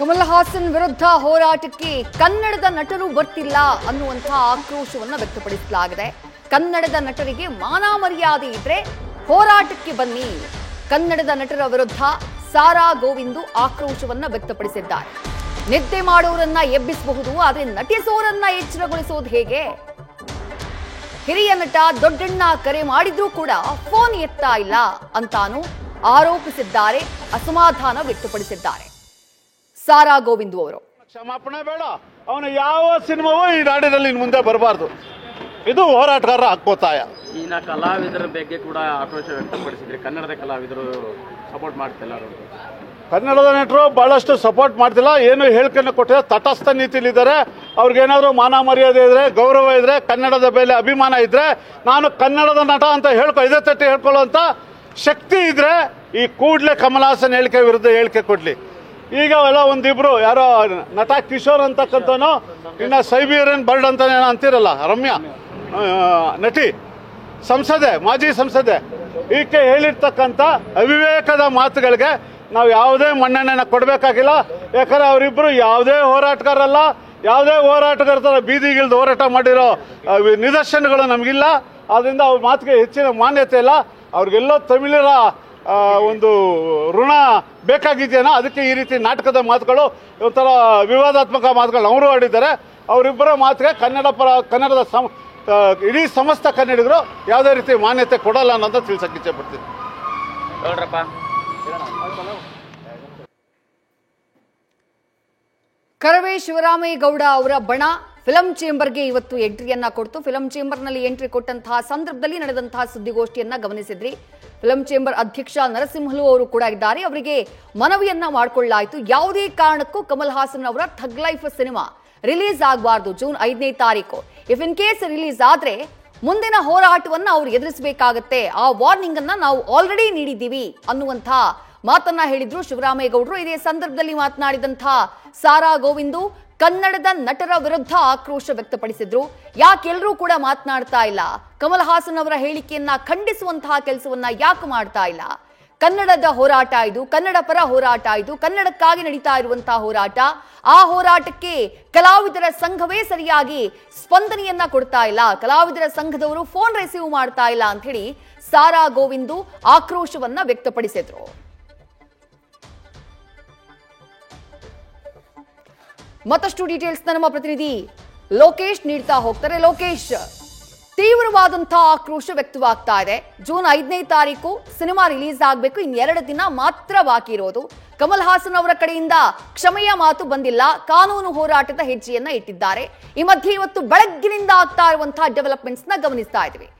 ಕಮಲ್ ಹಾಸನ್ ವಿರುದ್ಧ ಹೋರಾಟಕ್ಕೆ ಕನ್ನಡದ ನಟರು ಬರ್ತಿಲ್ಲ ಅನ್ನುವಂತಹ ಆಕ್ರೋಶವನ್ನು ವ್ಯಕ್ತಪಡಿಸಲಾಗಿದೆ. ಕನ್ನಡದ ನಟರಿಗೆ ಮಾನ ಮರ್ಯಾದೆ ಇದ್ರೆ ಹೋರಾಟಕ್ಕೆ ಬನ್ನಿ. ಕನ್ನಡದ ನಟರ ವಿರುದ್ಧ ಸಾರಾ ಗೋವಿಂದು ಆಕ್ರೋಶವನ್ನ ವ್ಯಕ್ತಪಡಿಸಿದ್ದಾರೆ. ನಿದ್ದೆ ಮಾಡೋರನ್ನ ಎಬ್ಬಿಸಬಹುದು, ಆದರೆ ನಟಿಸೋರನ್ನ ಎಚ್ಚರಗೊಳಿಸೋದು ಹೇಗೆ? ಹಿರಿಯ ನಟ ದೊಡ್ಡಣ್ಣ ಕರೆ ಮಾಡಿದ್ರೂ ಕೂಡ ಫೋನ್ ಎತ್ತಾ ಇಲ್ಲ ಅಂತಾನು ಆರೋಪಿಸಿದ್ದಾರೆ, ಅಸಮಾಧಾನ ವ್ಯಕ್ತಪಡಿಸಿದ್ದಾರೆ ಸಾರಾ ಗೋವಿಂದು ಅವರು. ಕ್ಷಮಾಪಣೆ ಬೇಡ, ಅವನ ಯಾವ ಸಿನಿಮಾವೂ ಈ ನಾಡಿನಲ್ಲಿ ಮುಂದೆ ಬರಬಾರ್ದು. ಇದು ಹೋರಾಟಗಾರರ ಹಕ್ಕೊತ್ತಾಯ. ಇನ್ನು ಕಲಾವಿದರ ಬಗ್ಗೆ ಕೂಡ ಆಕ್ರೋಶ ವ್ಯಕ್ತಪಡಿಸಿದ್ರಿ. ಕನ್ನಡದ ಕಲಾವಿದರು ಸಪೋರ್ಟ್ ಮಾಡ್ತಿಲ್ಲ. ಕನ್ನಡದ ನಟರು ಬಹಳಷ್ಟು ಸಪೋರ್ಟ್ ಮಾಡ್ತಿಲ್ಲ, ಏನು ಹೇಳಿಕೆಯನ್ನು ಕೊಟ್ಟಿದ್ದಾರೆ, ತಟಸ್ಥ ನೀತಿಲಿದ್ದಾರೆ. ಅವ್ರಿಗೇನಾದರೂ ಮಾನ ಮರ್ಯಾದೆ ಇದ್ರೆ, ಗೌರವ ಇದ್ರೆ, ಕನ್ನಡದ ಮೇಲೆ ಅಭಿಮಾನ ಇದ್ರೆ, ನಾನು ಕನ್ನಡದ ನಟ ಅಂತ ಇದೇ ತಟ್ಟಿ ಹೇಳ್ಕೊಳ್ಳುವಂತ ಶಕ್ತಿ ಇದ್ರೆ ಈ ಕೂಡಲೇ ಕಮಲ್ ಹಾಸನ್ ಹೇಳಿಕೆ ವಿರುದ್ಧ ಹೇಳಿಕೆ ಕೊಡ್ಲಿ. ಈಗ ಎಲ್ಲ ಒಂದಿಬ್ರು ಯಾರೋ ನಟ ಕಿಶೋರ್ ಅಂತಕ್ಕಂಥವನು, ಇನ್ನು ಸೈಬೀರಿಯನ್ ಬರ್ಡ್ ಅಂತ ಅಂತಿರಲ್ಲ ರಮ್ಯಾ ನಟಿ, ಸಂಸದೆ, ಮಾಜಿ ಸಂಸದೆ, ಈಕೆ ಹೇಳಿರ್ತಕ್ಕಂಥ ಅವಿವೇಕದ ಮಾತುಗಳಿಗೆ ನಾವು ಯಾವುದೇ ಮನ್ನಣೆನ ಕೊಡಬೇಕಾಗಿಲ್ಲ. ಯಾಕಂದ್ರೆ ಅವರಿಬ್ಬರು ಯಾವುದೇ ಹೋರಾಟಗಾರಲ್ಲ, ಯಾವುದೇ ಹೋರಾಟಗಾರ ಬೀದಿಗಿಳಿದು ಹೋರಾಟ ಮಾಡಿರೋ ನಿದರ್ಶನಗಳು ನಮಗಿಲ್ಲ. ಆದ್ರಿಂದ ಅವ್ರ ಮಾತಿಗೆ ಹೆಚ್ಚಿನ ಮಾನ್ಯತೆ ಇಲ್ಲ. ಅವ್ರಿಗೆಲ್ಲೋ ತಮಿಳರ ಒಂದು ಋಣ ಬೇಕಾಗಿದೆಯೇನೋ, ಅದಕ್ಕೆ ಈ ರೀತಿ ನಾಟಕದ ಮಾತುಗಳು, ಒಂಥರ ವಿವಾದಾತ್ಮಕ ಮಾತುಗಳು ಅವರು ಆಡಿದ್ದಾರೆ. ಅವರಿಬ್ಬರ ಮಾತಿಗೆ ಕನ್ನಡದ ಇಡೀ ಸಮಸ್ತ ಕನ್ನಡಿಗರು ಯಾವುದೇ ರೀತಿ ಮಾನ್ಯತೆ ಕೊಡಲ್ಲ ಅನ್ನೋದು ತಿಳಿಸಕ್ಕೆ ಇಚ್ಛೆ ಪಡ್ತೀನಿ. ಕರವೇ ಶಿವರಾಮೇಗೌಡ ಅವರ ಬಣ ಫಿಲಂ ಚೇಂಬರ್ಗೆ ಇವತ್ತು ಎಂಟ್ರಿಯನ್ನ ಕೊಡ್ತು. ಫಿಲಂ ಚೇಂಬರ್ನಲ್ಲಿ ಎಂಟ್ರಿ ಕೊಟ್ಟಂತಹ ಸಂದರ್ಭದಲ್ಲಿ ನಡೆದಂತಹ ಸುದ್ದಿಗೋಷ್ಠಿಯನ್ನ ಗಮನಿಸಿದ್ರಿ. ಫಿಲಂ ಚೇಂಬರ್ ಅಧ್ಯಕ್ಷ ನರಸಿಂಹಲು ಅವರು ಕೂಡ ಇದ್ದಾರೆ. ಅವರಿಗೆ ಮನವಿಯನ್ನ ಮಾಡಿಕೊಳ್ಳಲಾಯಿತು, ಯಾವುದೇ ಕಾರಣಕ್ಕೂ ಕಮಲ್ ಹಾಸನ್ ಅವರ ಥಗ್ ಲೈಫ್ ಸಿನಿಮಾ ರಿಲೀಸ್ ಆಗಬಾರ್ದು ಜೂನ್ 5ನೇ ತಾರೀಕು. ಇಫ್ ಇನ್ ಕೇಸ್ ರಿಲೀಸ್ ಆದ್ರೆ ಮುಂದಿನ ಹೋರಾಟವನ್ನ ಅವ್ರು ಎದುರಿಸಬೇಕಾಗತ್ತೆ, ಆ ವಾರ್ನಿಂಗ್ ಅನ್ನ ನಾವು ಆಲ್ರೆಡಿ ನೀಡಿದ್ದೀವಿ ಅನ್ನುವಂಥ ಮಾತನ್ನ ಹೇಳಿದ್ರು ಶಿವರಾಮೇಗೌಡರು. ಇದೇ ಸಂದರ್ಭದಲ್ಲಿ ಮಾತನಾಡಿದಂತಹ ಸಾರಾ ಗೋವಿಂದು ಕನ್ನಡದ ನಟರ ವಿರುದ್ಧ ಆಕ್ರೋಶ ವ್ಯಕ್ತಪಡಿಸಿದ್ರು. ಯಾಕೆಲ್ಲರೂ ಕೂಡ ಮಾತನಾಡ್ತಾ ಇಲ್ಲ? ಕಮಲ್ ಹಾಸನ್ ಅವರ ಹೇಳಿಕೆಯನ್ನ ಖಂಡಿಸುವಂತಹ ಕೆಲಸವನ್ನ ಯಾಕೆ ಮಾಡ್ತಾ ಇಲ್ಲ? ಕನ್ನಡದ ಹೋರಾಟ ಇದು, ಕನ್ನಡ ಪರ ಹೋರಾಟ ಇದು, ಕನ್ನಡಕ್ಕಾಗಿ ನಡೀತಾ ಇರುವಂತಹ ಹೋರಾಟ. ಆ ಹೋರಾಟಕ್ಕೆ ಕಲಾವಿದರ ಸಂಘವೇ ಸರಿಯಾಗಿ ಸ್ಪಂದನೆಯನ್ನ ಕೊಡ್ತಾ ಇಲ್ಲ, ಕಲಾವಿದರ ಸಂಘದವರು ಫೋನ್ ರಿಸೀವ್ ಮಾಡ್ತಾ ಇಲ್ಲ ಅಂತ ಹೇಳಿ ಸಾರಾ ಗೋವಿಂದು ಆಕ್ರೋಶವನ್ನ ವ್ಯಕ್ತಪಡಿಸಿದ್ರು. ಮತ್ತಷ್ಟು ಡೀಟೇಲ್ಸ್ ನಮ್ಮ ಪ್ರತಿನಿಧಿ ಲೋಕೇಶ್ ನೀಡ್ತಾ ಹೋಗ್ತಾರೆ. ಲೋಕೇಶ್, ತೀವ್ರವಾದಂತಹ ಆಕ್ರೋಶ ವ್ಯಕ್ತವಾಗ್ತಾ ಇದೆ. ಜೂನ್ 5ನೇ ತಾರೀಕು ಸಿನಿಮಾ ರಿಲೀಸ್ ಆಗಬೇಕು, ಇನ್ನೆರಡು ದಿನ ಮಾತ್ರ ಬಾಕಿ ಇರೋದು. ಕಮಲ್ ಹಾಸನ್ ಅವರ ಕಡೆಯಿಂದ ಕ್ಷಮೆಯ ಮಾತು ಬಂದಿಲ್ಲ, ಕಾನೂನು ಹೋರಾಟದ ಹೆಜ್ಜೆಯನ್ನ ಇಟ್ಟಿದ್ದಾರೆ. ಈ ಮಧ್ಯೆ ಇವತ್ತು ಬೆಳಗ್ಗಿನಿಂದ ಆಗ್ತಾ ಇರುವಂತಹ ಡೆವಲಪ್ಮೆಂಟ್ಸ್ ನ ಗಮನಿಸ್ತಾ ಇದ್ವಿ.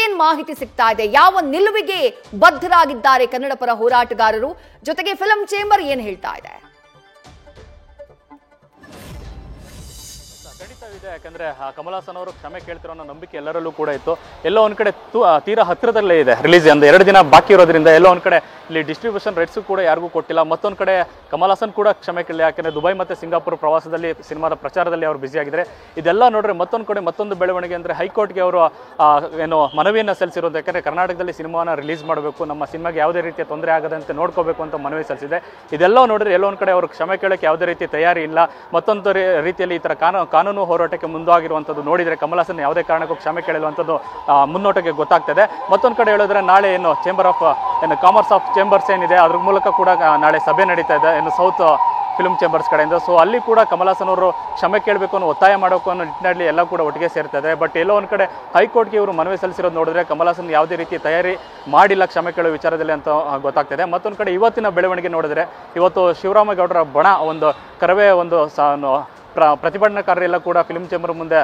ಏನ್ ಮಾಹಿತಿ ಸಿಗ್ತಾ ಇದೆ? ಯಾವ ನಿಲುವಿಗೆ ಬದ್ಧರಾಗಿದ್ದಾರೆ ಕನ್ನಡ ಪರ ಹೋರಾಟಗಾರರು? ಜೊತೆಗೆ ಫಿಲಂ ಚೇಂಬರ್ ಏನ್ ಹೇಳ್ತಾ ಇದೆ? ಇದೆ, ಯಾಕಂದ್ರೆ ಕಮಲ್ ಹಾಸನ್ ಅವರು ಕ್ಷಮೆ ಕೇಳ್ತಿರೋ ಅನ್ನೋ ನಂಬಿಕೆ ಎಲ್ಲರಲ್ಲೂ ಕೂಡ ಇತ್ತು. ಎಲ್ಲೋ ಒಂದ್ ಕಡೆ ತೀರಾ ಹತ್ತಿರದಲ್ಲೇ ಇದೆ ರಿಲೀಸ್, ಅಂದ್ರೆ 2 ದಿನ ಬಾಕಿ ಇರೋದ್ರಿಂದ ಎಲ್ಲೋ ಒಂದ್ ಕಡೆ ಇಲ್ಲಿ ಡಿಸ್ಟ್ರಿಬ್ಯೂಷನ್ ರೈಟ್ಸ್ ಕೂಡ ಯಾರಿಗೂ ಕೊಟ್ಟಿಲ್ಲ. ಮತ್ತೊಂದ್ ಕಡೆ ಕಮಲ್ ಹಾಸನ್ ಕೂಡ ಕ್ಷಮೆ ಕೇಳಿ, ಯಾಕಂದ್ರೆ ದುಬೈ ಮತ್ತೆ ಸಿಂಗಾಪುರ್ ಪ್ರವಾಸದಲ್ಲಿ ಸಿನಿಮಾದ ಪ್ರಚಾರದಲ್ಲಿ ಅವರು ಬ್ಯುಸಿ ಆಗಿದ್ದಾರೆ. ಇದೆಲ್ಲ ನೋಡ್ರೆ ಮತ್ತೊಂದ್ ಕಡೆ ಮತ್ತೊಂದು ಬೆಳವಣಿಗೆ ಅಂದ್ರೆ ಹೈಕೋರ್ಟ್ಗೆ ಅವರು ಏನು ಮನವಿಯನ್ನ ಸಲ್ಲಿಸಿರೋದು. ಯಾಕಂದ್ರೆ ಕರ್ನಾಟಕದಲ್ಲಿ ಸಿನಿಮಾನ ರಿಲೀಸ್ ಮಾಡಬೇಕು, ನಮ್ಮ ಸಿನಿಮಾಗೆ ಯಾವುದೇ ರೀತಿಯ ತೊಂದರೆ ಆಗದಂತೆ ನೋಡ್ಕೋಬೇಕು ಅಂತ ಮನವಿ ಸಲ್ಲಿಸಿದೆ. ಇದೆಲ್ಲ ನೋಡಿದ್ರೆ ಎಲ್ಲೋ ಒಂದ್ ಕಡೆ ಅವರು ಕ್ಷಮೆ ಕೇಳಕ್ಕೆ ಯಾವುದೇ ರೀತಿ ತಯಾರಿ ಇಲ್ಲ. ಮತ್ತೊಂದು ರೀತಿಯಲ್ಲಿ ಈ ತರ ಕಾನೂನು ಹೋರಾಟಕ್ಕೆ ಮುಂದಾಗಿರುವಂಥದ್ದು ನೋಡಿದ್ರೆ ಕಮಲ್ ಹಾಸನ್ ಯಾವುದೇ ಕಾರಣಕ್ಕೂ ಕ್ಷಮೆ ಕೇಳಿರುವಂಥದ್ದು ಮುನ್ನೋಟಕ್ಕೆ ಗೊತ್ತಾಗ್ತದೆ. ಮತ್ತೊಂದು ಕಡೆ ಹೇಳಿದ್ರೆ ನಾಳೆ ಏನು chamber of commerce of chambers ಏನಿದೆ ಅದ್ರ ಮೂಲಕ ಕೂಡ ನಾಳೆ ಸಭೆ ನಡೀತಾ ಇದೆ ಸೌತ್ ಫಿಲ್ಮ್ ಚೇಂಬರ್ಸ್ ಕಡೆಯಿಂದ. ಸೊ ಅಲ್ಲಿ ಕೂಡ ಕಮಲ್ ಹಾಸನ್ ಅವರು ಕ್ಷಮೆ ಕೇಳಬೇಕು ಅನ್ನೋ ಒತ್ತಾಯ ಮಾಡಬೇಕು ಅನ್ನೋ ನಿಟ್ಟಿನಲ್ಲಿ ಎಲ್ಲ ಕೂಡ ಒಟ್ಟಿಗೆ ಸೇರ್ತಾರೆ. ಬಟ್ ಎಲ್ಲೋ ಒಂದು ಕಡೆ ಹೈಕೋರ್ಟ್ಗೆ ಇವರು ಮನವಿ ಸಲ್ಲಿಸಿರೋದು ನೋಡಿದ್ರೆ ಕಮಲ್ ಹಾಸನ್ ಯಾವುದೇ ರೀತಿ ತಯಾರಿ ಮಾಡಿಲ್ಲ ಕ್ಷಮೆ ಕೇಳೋ ವಿಚಾರದಲ್ಲಿ ಅಂತ ಗೊತ್ತಾಗ್ತದೆ. ಮತ್ತೊಂದು ಕಡೆ ಇವತ್ತಿನ ಬೆಳವಣಿಗೆ ನೋಡಿದ್ರೆ ಇವತ್ತು ಶಿವರಾಮೇಗೌಡರ ಬಣ ಒಂದು ಕರವೇ ಒಂದು ಪ್ರತಿಭಟನಾಕಾರರೆಲ್ಲ ಕೂಡ ಫಿಲ್ಮ್ ಚೇಂಬರ್ ಮುಂದೆ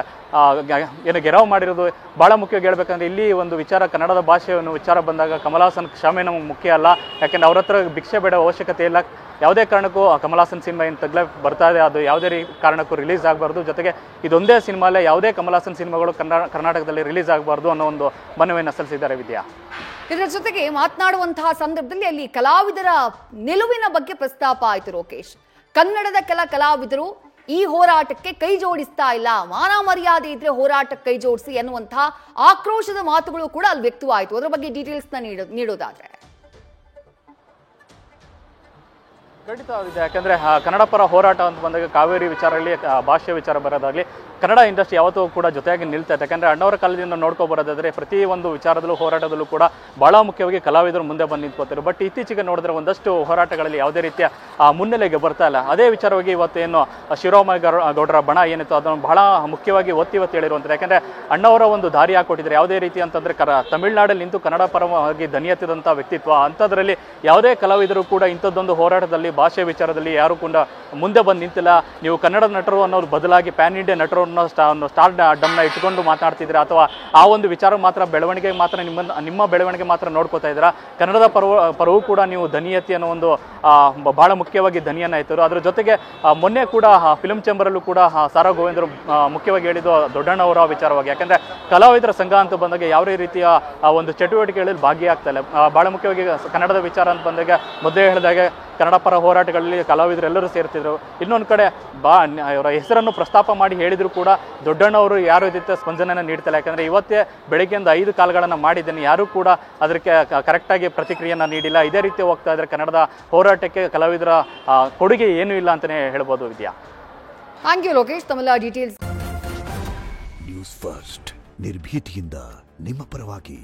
ಏನು ಗೆರವು ಮಾಡಿರೋದು ಬಹಳ ಮುಖ್ಯವಾಗಿ ಹೇಳ್ಬೇಕಂದ್ರೆ ಇಲ್ಲಿ ಒಂದು ವಿಚಾರ, ಕನ್ನಡದ ಭಾಷೆಯನ್ನು ವಿಚಾರ ಬಂದಾಗ ಕಮಲ್ ಹಾಸನ್ ಕ್ಷಮೆ ನಮಗೆ ಮುಖ್ಯ ಅಲ್ಲ. ಯಾಕೆಂದ್ರೆ ಅವ್ರ ಹತ್ರ ಭಿಕ್ಷೆ ಬೇಡ ಅವಶ್ಯಕತೆ ಇಲ್ಲ. ಯಾವುದೇ ಕಾರಣಕ್ಕೂ ಕಮಲ್ ಹಾಸನ್ ಸಿನಿಮಾ ಏನು ಥಗ್ ಲೈಫ್ ಬರ್ತಾ ಇದೆ ಅದು ಯಾವುದೇ ಕಾರಣಕ್ಕೂ ರಿಲೀಸ್ ಆಗಬಾರ್ದು. ಜೊತೆಗೆ ಇದೊಂದೇ ಸಿನಿಮಾಲೇ ಯಾವುದೇ ಕಮಲ್ ಹಾಸನ್ ಸಿನಿಮಾಗಳು ಕರ್ನಾಟಕದಲ್ಲಿ ರಿಲೀಸ್ ಆಗಬಾರ್ದು ಅನ್ನೋ ಒಂದು ಮನವಿಯನ್ನು ಸಲ್ಲಿಸಿದ್ದಾರೆ ವಿದ್ಯಾ. ಇದರ ಜೊತೆಗೆ ಮಾತನಾಡುವಂತಹ ಸಂದರ್ಭದಲ್ಲಿ ಅಲ್ಲಿ ಕಲಾವಿದರ ನಿಲುವಿನ ಬಗ್ಗೆ ಪ್ರಸ್ತಾಪ ಆಯಿತು. ಲೋಕೇಶ್, ಕನ್ನಡದ ಕೆಲ ಕಲಾವಿದರು ಈ ಹೋರಾಟಕ್ಕೆ ಕೈ ಜೋಡಿಸ್ತಾ ಇಲ್ಲ, ಮಾನ ಮರ್ಯಾದೆ ಇದ್ರೆ ಹೋರಾಟಕ್ಕೆ ಕೈ ಜೋಡಿಸಿ ಎನ್ನುವಂತಹ ಆಕ್ರೋಶದ ಮಾತುಗಳು ಕೂಡ ಅಲ್ಲಿ ವ್ಯಕ್ತವಾಯಿತು. ಅದರ ಬಗ್ಗೆ ಡೀಟೇಲ್ಸ್ ನೀಡೋದಾದ್ರೆ ಖಂಡಿತ ಇದೆ. ಯಾಕಂದರೆ ಕನ್ನಡ ಪರ ಹೋರಾಟ ಅಂತ ಬಂದಾಗ ಕಾವೇರಿ ವಿಚಾರದಲ್ಲಿ ಭಾಷೆ ವಿಚಾರ ಬರೋದಾಗಲಿ ಕನ್ನಡ ಇಂಡಸ್ಟ್ರಿ ಯಾವತ್ತೂ ಕೂಡ ಜೊತೆಯಾಗಿ ನಿಲ್ತಾ ಇದೆ. ಯಾಕಂದರೆ ಅಣ್ಣವರ ಕಾಲದಿಂದ ನೋಡ್ಕೊಬರೋದಾದರೆ ಪ್ರತಿ ಒಂದು ವಿಚಾರದಲ್ಲೂ ಹೋರಾಟದಲ್ಲೂ ಕೂಡ ಭಾಳ ಮುಖ್ಯವಾಗಿ ಕಲಾವಿದರು ಮುಂದೆ ಬಂದು ನಿಂತ್ಕೋತಾರೆ. ಬಟ್ ಇತ್ತೀಚೆಗೆ ನೋಡಿದ್ರೆ ಒಂದಷ್ಟು ಹೋರಾಟಗಳಲ್ಲಿ ಯಾವುದೇ ರೀತಿಯ ಮುನ್ನೆಲೆಗೆ ಬರ್ತಾ ಇಲ್ಲ. ಅದೇ ವಿಚಾರವಾಗಿ ಇವತ್ತೇನು ಶಿವರಾಮಯ್ಯ ಗೌಡರ ಬಣ ಏನಿತ್ತು ಅದನ್ನು ಬಹಳ ಮುಖ್ಯವಾಗಿ ಒತ್ತಿ ಹೇಳಿರುವಂಥದ್ದು. ಯಾಕಂದರೆ ಅಣ್ಣವರ ಒಂದು ದಾರಿ ಹಾಕೊಟ್ಟಿದ್ದಾರೆ. ಯಾವುದೇ ರೀತಿ ಅಂತಂದರೆ ತಮಿಳುನಾಡಲ್ಲಿ ನಿಂತು ಕನ್ನಡ ಪರವಾಗಿ ದನಿ ಎತ್ತಿದಂಥ ವ್ಯಕ್ತಿತ್ವ. ಅಂಥದ್ರಲ್ಲಿ ಯಾವುದೇ ಕಲಾವಿದರು ಕೂಡ ಇಂಥದ್ದೊಂದು ಹೋರಾಟದಲ್ಲಿ ಭಾಷೆ ವಿಚಾರದಲ್ಲಿ ಯಾರು ಕೂಡ ಮುಂದೆ ಬಂದು ನಿಂತಿಲ್ಲ. ನೀವು ಕನ್ನಡ ನಟರು ಅನ್ನೋದು ಬದಲಾಗಿ ಪ್ಯಾನ್ ಇಂಡಿಯಾ ನಟರು ಅನ್ನೋ ಸ್ಟಾರ್ ಡಮ್ನ ಇಟ್ಕೊಂಡು ಮಾತನಾಡ್ತಿದ್ದೀರಾ, ಅಥವಾ ಆ ಒಂದು ವಿಚಾರ ಮಾತ್ರ ಬೆಳವಣಿಗೆ ಮಾತ್ರ ನಿಮ್ಮ ಬೆಳವಣಿಗೆ ಮಾತ್ರ ನೋಡ್ಕೋತಾ ಇದ್ದೀರಾ. ಕನ್ನಡದ ಪರವೂ ಕೂಡ ನೀವು ದನಿ ಎತ್ತಿ ಅನ್ನೋ ಒಂದು ಬಹಳ ಮುಖ್ಯವಾಗಿ ದನಿಯನ್ನು ಎತ್ತರು. ಅದರ ಜೊತೆಗೆ ಮೊನ್ನೆ ಕೂಡ ಫಿಲ್ಮ್ ಚೇಂಬರಲ್ಲೂ ಕೂಡ ಸಾರಾ ಗೋವಿಂದರು ಮುಖ್ಯವಾಗಿ ಹೇಳಿದ್ದು ದೊಡ್ಡಣ್ಣವರ ವಿಚಾರವಾಗಿ. ಯಾಕಂದರೆ ಕಲಾವಿದರ ಸಂಘ ಅಂತ ಬಂದಾಗ ಯಾವುದೇ ರೀತಿಯ ಒಂದು ಚಟುವಟಿಕೆಗಳಲ್ಲಿ ಭಾಗಿಯಾಗ್ತಾ ಇಲ್ಲ. ಭಾಳ ಮುಖ್ಯವಾಗಿ ಕನ್ನಡದ ವಿಚಾರ ಅಂತ ಬಂದಾಗ ಮೊದಲೇ ಹೇಳಿದಾಗೆ ಕನ್ನಡ ಪರ ಹೋರಾಟಗಳಲ್ಲಿ ಕಲಾವಿದರೆಲ್ಲರೂ ಸೇರ್ತಿದ್ರು. ಇನ್ನೊಂದು ಕಡೆ ಅವರ ಹೆಸರನ್ನು ಪ್ರಸ್ತಾಪ ಮಾಡಿ ಹೇಳಿದ್ರು ಕೂಡ ದೊಡ್ಡಣ್ಣವರು ಯಾರು ರೀತಿಯ ಸ್ಪಂದನೆಯನ್ನು ನೀಡ್ತಿಲ್ಲ. ಯಾಕಂದರೆ ಇವತ್ತೇ ಬೆಳಗ್ಗೆಯಿಂದ 5 ಕಾಲ್ಗಳನ್ನು ಮಾಡಿದ್ದೇನೆ, ಯಾರೂ ಕೂಡ ಅದಕ್ಕೆ ಕರೆಕ್ಟಾಗಿ ಪ್ರತಿಕ್ರಿಯೆಯನ್ನು ನೀಡಿಲ್ಲ. ಇದೇ ರೀತಿ ಹೋಗ್ತಾ ಇದ್ರೆ ಕನ್ನಡದ ಹೋರಾಟಕ್ಕೆ ಕಲಾವಿದರ ಕೊಡುಗೆ ಏನೂ ಇಲ್ಲ ಅಂತಲೇ ಹೇಳ್ಬೋದು. ವಿದ್ಯಾ, ಥ್ಯಾಂಕ್ ಯು ಲೋಕೇಶ್, ತಮ್ಮೆಲ್ಲ ಡೀಟೇಲ್ಸ್. ನ್ಯೂಸ್ ಫಸ್ಟ್ ನಿರ್ಭೀತಿಯಿಂದ ನಿಮ್ಮ ಪರವಾಗಿ.